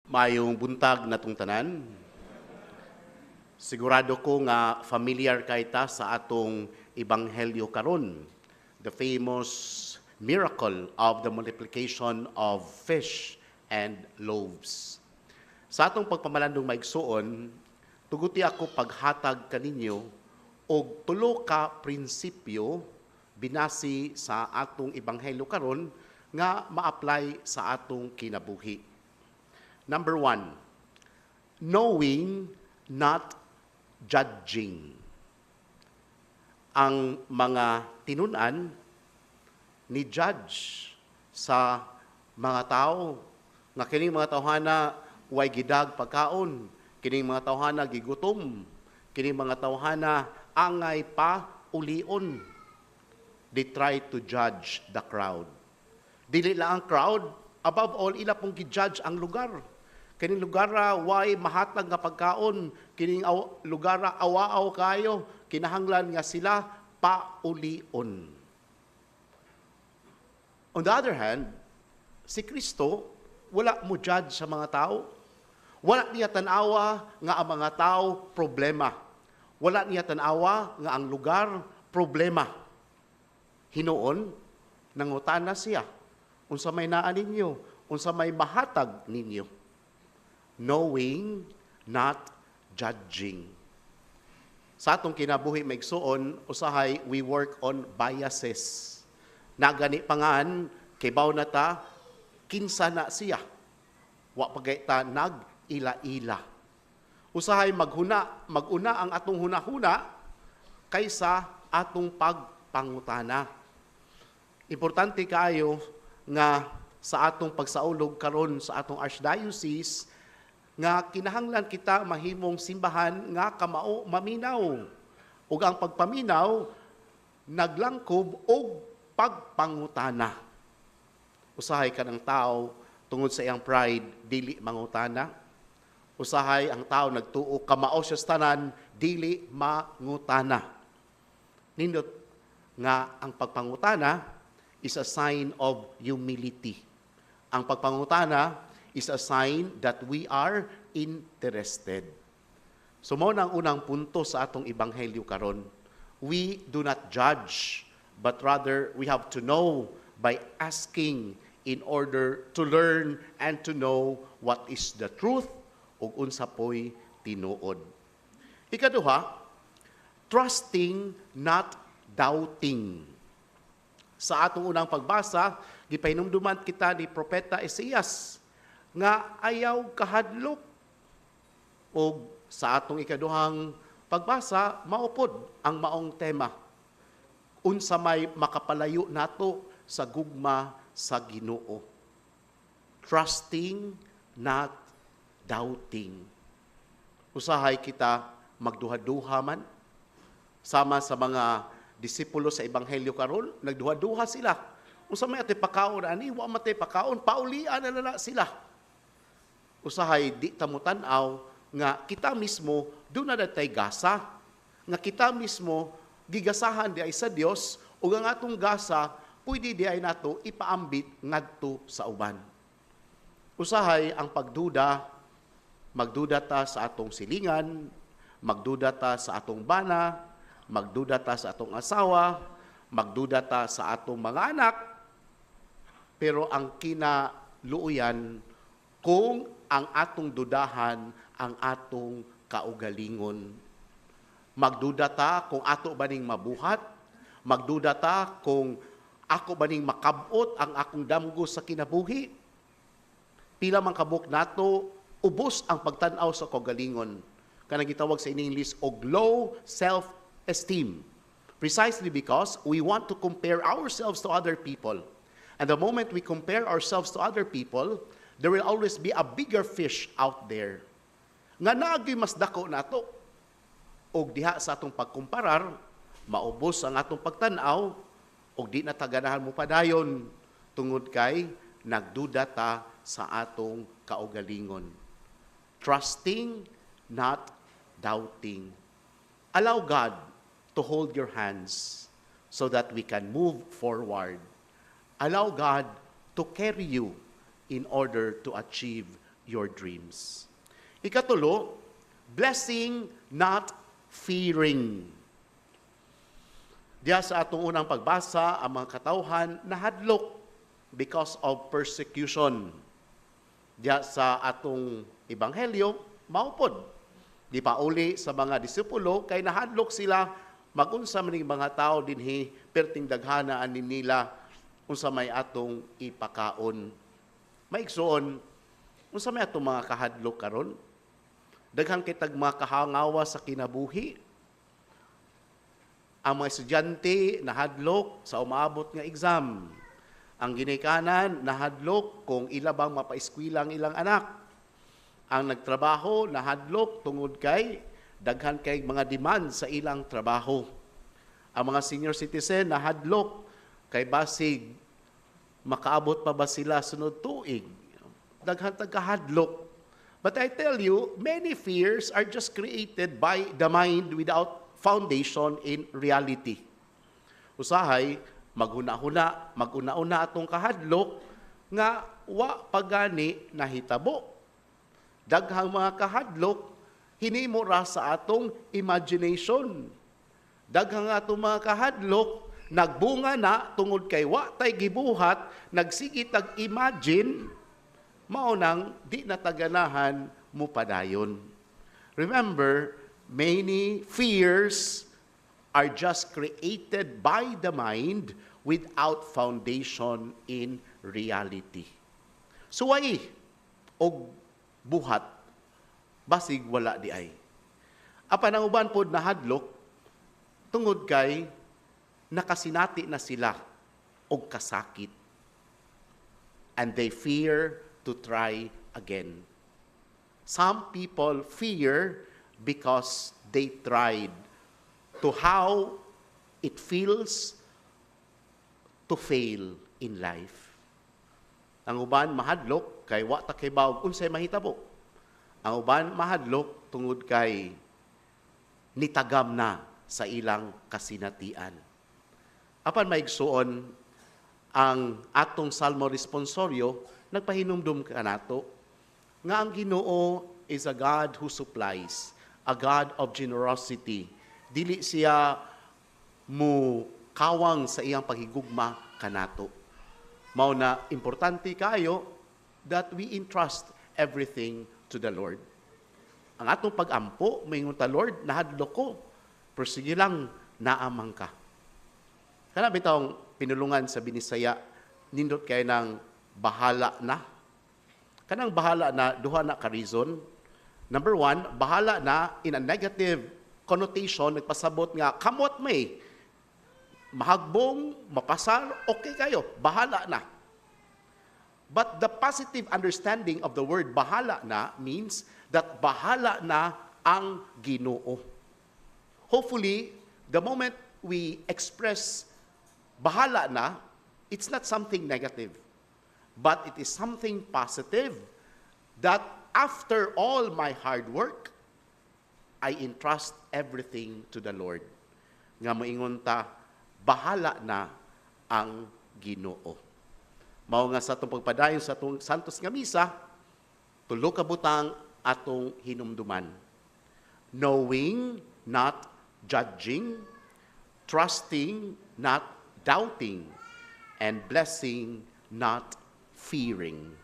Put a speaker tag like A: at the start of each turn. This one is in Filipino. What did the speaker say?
A: Mayong buntag natong tanan. Sigurado ko nga familiar kay ta sa atong ebanghelyo karon. The famous miracle of the multiplication of fish and loaves. Sa atong pagpamalandong maigsuon, tuguti ako paghatag kaninyo og tulo ka prinsipyo binasi sa atong ebanghelyo karon nga ma-apply sa atong kinabuhi. Number 1, knowing, not judging. Ang mga tinunan ni judge sa mga tao nga kining mga tawhana way gidag pagkaon, kining mga tawhana gigutom, kining mga tawhana angay pa ulion. They try to judge the crowd. Dili lang ang crowd, above all ila pong gi-judge ang lugar. Kining lugara way mahatag nga pagkaon, kining lugara awaaw kayo, kinahanglan nga sila paulion. On the other hand, si Kristo wala mo judge sa mga tao. Wala niya tanawa nga ang mga tao problema. Wala niya tanawa nga ang lugar problema. Hinuon nangutana siya unsa may naa ninyo, unsa may mahatag ninyo. Knowing, not judging. Sa atong kinabuhi maigsuon, usahay we work on biases. Nagani pangan, kibaw na ta, kinsa na siya. Wa pagay ta nag-ila-ila. Usahay maguna ang atong hunahuna kaysa atong pagpangutana. Importante kaayo nga sa atong pagsaulog karon sa atong archdiocese nga kinahanglan kita mahimong simbahan nga kamao maminaw. Ug ang pagpaminaw naglangkob og pagpangutana. Usahay ka ng tao tungod sa iyang pride dili mangutana. Usahay ang tao nagtuo kamao siya sa tanan dili mangutana. Nindot nga ang pagpangutana is a sign of humility. Ang pagpangutana is a sign that we are interested. So mao na ang unang punto sa atong ebanghelyo karon. We do not judge, but rather we have to know by asking in order to learn and to know what is the truth ug unsa poy tinuod. Ikaduha, trusting, not doubting. Sa atong unang pagbasa, gipahinumduman kita ni Propeta Isaias nga ayaw kahadlok. O sa atong ikaduhang pagbasa, maupod ang maong tema. Unsa may makapalayo nato sa gugma sa Ginoo. Trusting, not doubting. Usahay kita magduha-duha man sama sa mga disipulo sa ebanghelyo karon, nagduha-duha sila. Unsa may atoy pakaon ani, wa matay pakaon, paulian na sila. Usahay di ta mo tan-aw nga kita mismo do na datay gasa, nga kita mismo gigasahan di ay sa Dios ug ang atong gasa pwede di ay nato ipaambit ngadto sa uban. Usahay ang pagduda, magduda ta sa atong silingan, magduda ta sa atong bana, magduda ta sa atong asawa, magduda ta sa atong mga anak, pero ang kinaluoyan kung ang atong dudahan ang atong kaugalingon. Magduda ta kung ato baning mabuhat, magduda ta kung ako baning makabot ang akong damgo sa kinabuhi. Pila man kabuk nato, ubos ang pagtan-aw sa kaugalingon. Kanang gitawag sa English og low self-esteem. Precisely because we want to compare ourselves to other people. And the moment we compare ourselves to other people, there will always be a bigger fish out there. Nga naagi mas dako nato. Og diha sa atong pagkumparar, maubos ang atong pagtan-aw, og di na taganahan mo padayon tungod kay nagduda ta sa atong kaugalingon. Trusting, not doubting. Allow God to hold your hands so that we can move forward. Allow God to carry you in order to achieve your dreams. Ikatulo, blessing, not fearing. Diya sa atong unang pagbasa, ang mga katawhan nahadlok because of persecution. Diya sa atong ebanghelyo, maupod. Di pa uli sa mga disipulo, kay nahadlok sila magunsa maning mga tao dinhi perting daghanaan ni nila unsa may atong ipakaon. Maigsoon, unsa may atong mga kahadlok karon? Daghan kay tag mga kahangawa sa kinabuhi. Ang mga estudyante nahadlok sa umaabot nga exam. Ang ginikanan nahadlok kung ila bang mapaeskwela ang ilang anak. Ang nagtrabaho nahadlok tungod kay daghan kay mga demand sa ilang trabaho. Ang mga senior citizen nahadlok kay basig makaabot pa ba sila sunod tuig. Daghan tagahadlok. But I tell you, many fears are just created by the mind without foundation in reality. Usahay, maguna-una atong kahadlok nga wa pagani nahitabo. Daghang mga kahadlok hinimo ra sa atong imagination. Daghang atong mga kahadlok nagbunga na tungod kay wa tay gibuhat, nagsige tag imagine, mao nang di nataganahan mo padayon. Remember, many fears are just created by the mind without foundation in reality. Suway og buhat basig wala di ay. Apan ang uban pod nahadlok tungod kay nakasinati na sila og kasakit. And they fear to try again. Some people fear because they tried to how it feels to fail in life. Ang uban mahadlok kay wa ta kay bawog unsay mahitabo. Ang uban mahadlok tungod kay nitagam na sa ilang kasinatian. Apan maigsuon ang atong salmo responsorio nagpahinumdum kanato nga ang Ginoo is a God who supplies, a God of generosity. Dili siya mo kawang sa iyang paghigugma kanato. Mao na importante kayo that we entrust everything to the Lord. Ang atong pag-ampo, mayngon ta, Lord, nahadlok ko, pero sige lang, naamang ka. Kana bitawng pinulungan sa Binisaya, nindot kay ng bahala na. Kanang bahala na, duha na ka reason. Number one, bahala na in a negative connotation, nagpasabot nga, kamot may, mahagbong, mapasar, okay kayo, bahala na. But the positive understanding of the word bahala na means that bahala na ang Ginoo. Hopefully, the moment we express bahala na, it's not something negative, but it is something positive that after all my hard work, I entrust everything to the Lord. Nga moingon ta, bahala na ang Ginoo. Mao nga sa atong pagpadayon sa atong santos nga misa, tulo ka butang atong hinumduman. Knowing, not judging, trusting, not doubting, and blessing, not fearing.